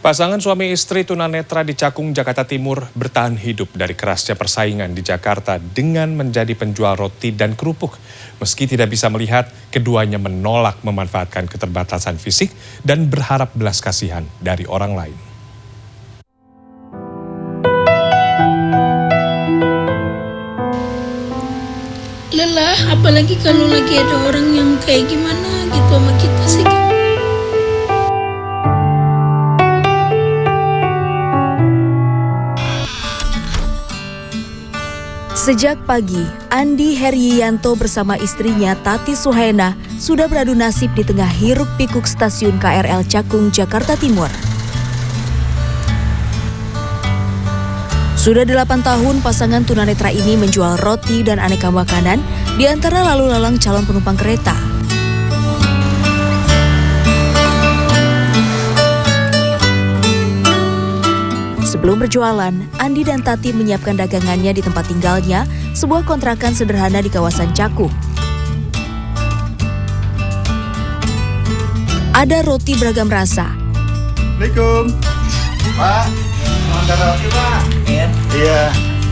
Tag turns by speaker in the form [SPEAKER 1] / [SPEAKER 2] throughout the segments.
[SPEAKER 1] Pasangan suami istri tunanetra di Cakung, Jakarta Timur bertahan hidup dari kerasnya persaingan di Jakarta dengan menjadi penjual roti dan kerupuk. Meski tidak bisa melihat, keduanya menolak memanfaatkan keterbatasan fisik dan berharap belas kasihan dari orang lain.
[SPEAKER 2] Lelah, apalagi kalau lagi ada orang yang kayak gimana gitu sama kita sih.
[SPEAKER 3] Sejak pagi, Andi Heryianto bersama istrinya Tati Suhaena sudah beradu nasib di tengah hiruk-pikuk stasiun KRL Cakung, Jakarta Timur. Sudah 8 tahun pasangan tunanetra ini menjual roti dan aneka makanan di antara lalu lalang calon penumpang kereta. Sebelum berjualan, Andi dan Tati menyiapkan dagangannya di tempat tinggalnya, sebuah kontrakan sederhana di kawasan Cakung. Ada roti beragam rasa.
[SPEAKER 4] Assalamualaikum. Pak, mau ada roti, Pak? Iya.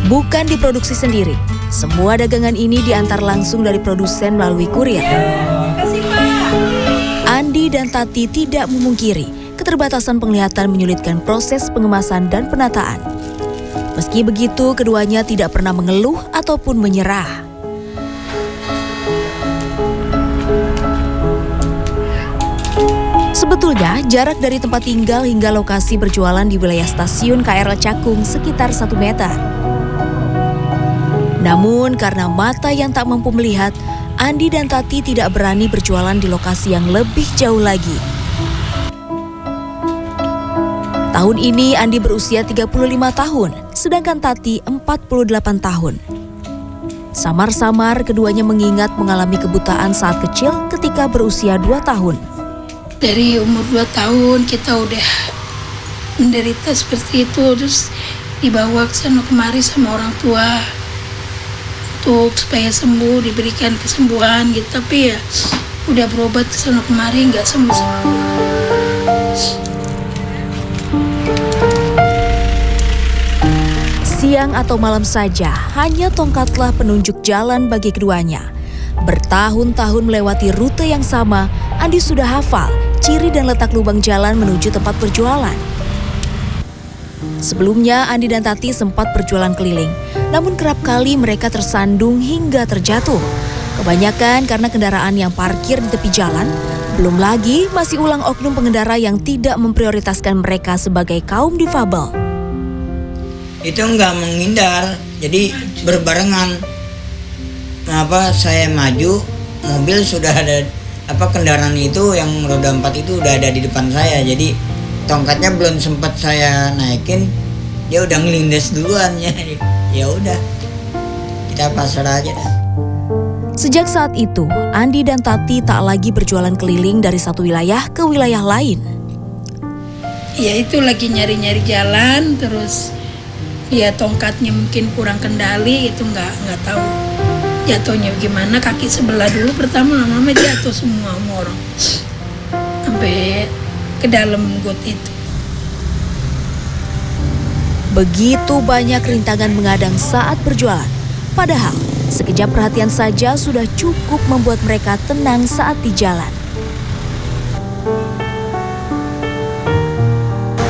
[SPEAKER 3] Bukan diproduksi sendiri. Semua dagangan ini diantar langsung dari produsen melalui kurir.
[SPEAKER 2] Makasih, Pak.
[SPEAKER 3] Andi dan Tati tidak memungkiri keterbatasan penglihatan menyulitkan proses pengemasan dan penataan. Meski begitu, keduanya tidak pernah mengeluh ataupun menyerah. Sebetulnya, jarak dari tempat tinggal hingga lokasi berjualan di wilayah stasiun KRL Cakung sekitar 1 meter. Namun, karena mata yang tak mampu melihat, Andi dan Tati tidak berani berjualan di lokasi yang lebih jauh lagi. Tahun ini Andi berusia 35 tahun, sedangkan Tati 48 tahun. Samar-samar keduanya mengingat mengalami kebutaan saat kecil ketika berusia 2 tahun.
[SPEAKER 2] Dari umur 2 tahun kita udah menderita seperti itu, terus dibawa ke sana kemari sama orang tua untuk supaya sembuh, diberikan kesembuhan gitu. Tapi ya udah berobat ke sana kemari nggak sembuh-sembuh.
[SPEAKER 3] Siang atau malam saja, hanya tongkatlah penunjuk jalan bagi keduanya. Bertahun-tahun melewati rute yang sama, Andi sudah hafal ciri dan letak lubang jalan menuju tempat berjualan. Sebelumnya, Andi dan Tati sempat berjualan keliling, namun kerap kali mereka tersandung hingga terjatuh. Kebanyakan karena kendaraan yang parkir di tepi jalan, belum lagi masih ulang oknum pengendara yang tidak memprioritaskan mereka sebagai kaum difabel.
[SPEAKER 5] Itu nggak menghindar, jadi berbarengan. Kenapa saya maju, mobil sudah ada, kendaraan itu yang roda 4 itu udah ada di depan saya. Jadi tongkatnya belum sempat saya naikin, dia udah ngelindes duluan ya. Ya udah, kita pasrah aja dah.
[SPEAKER 3] Sejak saat itu, Andi dan Tati tak lagi berjualan keliling dari satu wilayah ke wilayah lain.
[SPEAKER 2] Ya itu lagi nyari-nyari jalan, terus ya tongkatnya mungkin kurang kendali, itu nggak tahu jatuhnya gimana. Kaki sebelah dulu pertama, lama-lama jatuh semua orang sampai ke dalam got itu.
[SPEAKER 3] Begitu banyak rintangan mengadang saat berjualan. Padahal sekejap perhatian saja sudah cukup membuat mereka tenang saat di jalan.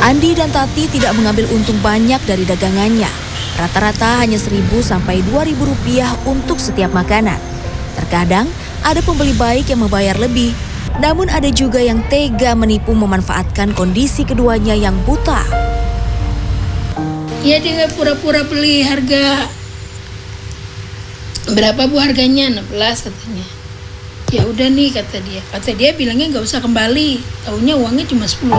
[SPEAKER 3] Andi dan Tati tidak mengambil untung banyak dari dagangannya. Rata-rata hanya 1.000 sampai 2.000 rupiah untuk setiap makanan. Terkadang ada pembeli baik yang membayar lebih, namun ada juga yang tega menipu memanfaatkan kondisi keduanya yang buta.
[SPEAKER 2] Ya dia nggak pura-pura beli harga berapa bu harganya, 16 katanya. Ya udah nih kata dia bilangnya nggak usah kembali, taunya uangnya cuma 10.000.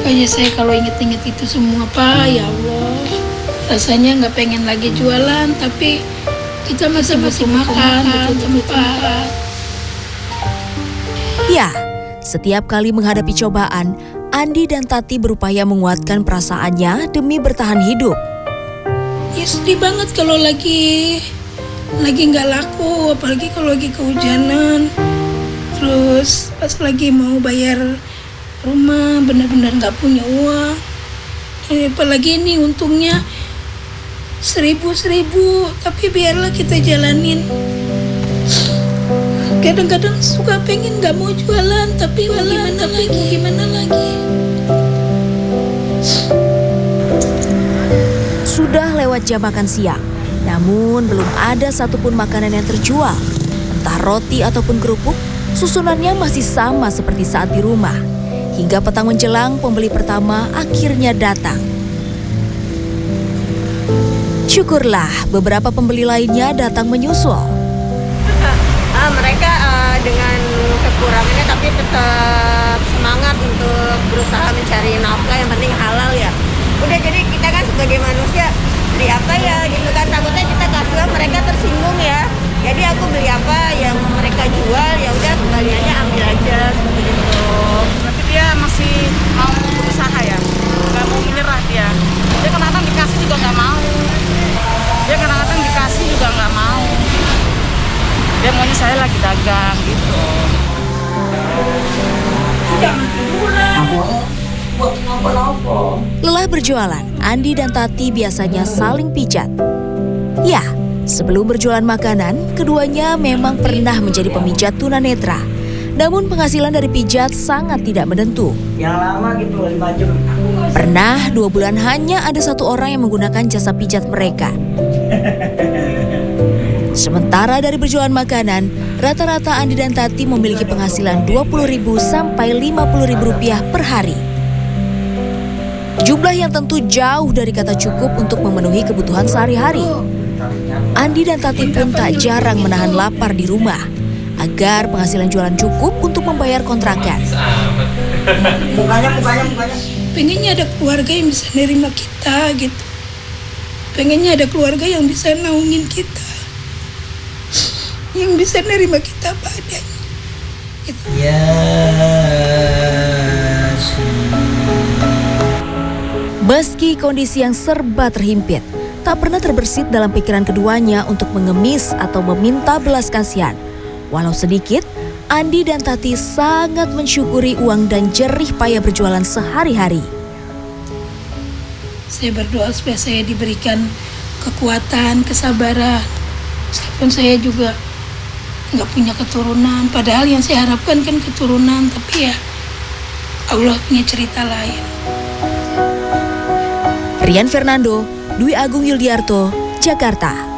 [SPEAKER 2] Kayaknya saya kalau inget-inget itu semua Pak, ya Allah, rasanya nggak pengen lagi jualan, tapi kita masih makan, butuh tempat.
[SPEAKER 3] Ya, setiap kali menghadapi cobaan, Andi dan Tati berupaya menguatkan perasaannya demi bertahan hidup.
[SPEAKER 2] Ya sedih banget kalau lagi nggak laku, apalagi kalau lagi kehujanan. Terus pas lagi mau bayar rumah benar-benar nggak punya uang. Apalagi ini untungnya 1.000 tapi biarlah kita jalanin. Kadang-kadang suka pengen nggak mau jualan tapi gimana lagi.
[SPEAKER 3] Sudah lewat jam makan siang, namun belum ada satupun makanan yang terjual. Entah roti ataupun kerupuk, susunannya masih sama seperti saat di rumah. Hingga petang menjelang, pembeli pertama akhirnya datang. Syukurlah beberapa pembeli lainnya datang menyusul.
[SPEAKER 6] Mereka dengan kekurangannya tapi tetap semangat untuk berusaha mencari nafkah, yang penting halal ya. Udah, jadi kita kan sebagai manusia beli apa ya gitu kan, takutnya kita kasih mereka tersinggung ya. Jadi aku beli apa yang mereka jual, ya udah kembaliannya ambil aja seperti itu.
[SPEAKER 7] Berarti dia masih mau berusaha ya, nggak mau menyerah dia. Dia kadang-kadang dikasih juga nggak mau. Dia kadang-kadang dikasih juga nggak mau. Dia maunya saya lagi dagang gitu.
[SPEAKER 3] Lelah berjualan, Andi dan Tati biasanya saling pijat. Ya, sebelum berjualan makanan, keduanya memang pernah menjadi pemijat tunanetra. Namun penghasilan dari pijat sangat tidak menentu.
[SPEAKER 5] Yang lama gitu 5 jam.
[SPEAKER 3] Pernah 2 bulan hanya ada 1 orang yang menggunakan jasa pijat mereka. Sementara dari berjualan makanan, rata-rata Andi dan Tati memiliki penghasilan Rp20.000 sampai Rp50.000 per hari. Jumlah yang tentu jauh dari kata cukup untuk memenuhi kebutuhan sehari-hari. Andi dan Tati pun tak jarang menahan lapar di rumah, agar penghasilan jualan cukup untuk membayar kontrakan.
[SPEAKER 5] Mukanya.
[SPEAKER 2] Pengennya ada keluarga yang bisa nerima kita gitu. Pengennya ada keluarga yang bisa naungin kita, yang bisa nerima kita apa adanya gitu.
[SPEAKER 3] Meski kondisi yang serba terhimpit, tak pernah terbersit dalam pikiran keduanya untuk mengemis atau meminta belas kasihan. Walau sedikit, Andi dan Tati sangat mensyukuri uang dan jerih payah berjualan sehari-hari.
[SPEAKER 2] Saya berdoa supaya saya diberikan kekuatan, kesabaran. Meskipun saya juga nggak punya keturunan, padahal yang saya harapkan kan keturunan, tapi ya Allah punya cerita lain.
[SPEAKER 3] Rian Fernando, Dwi Agung Yuldiarto, Jakarta.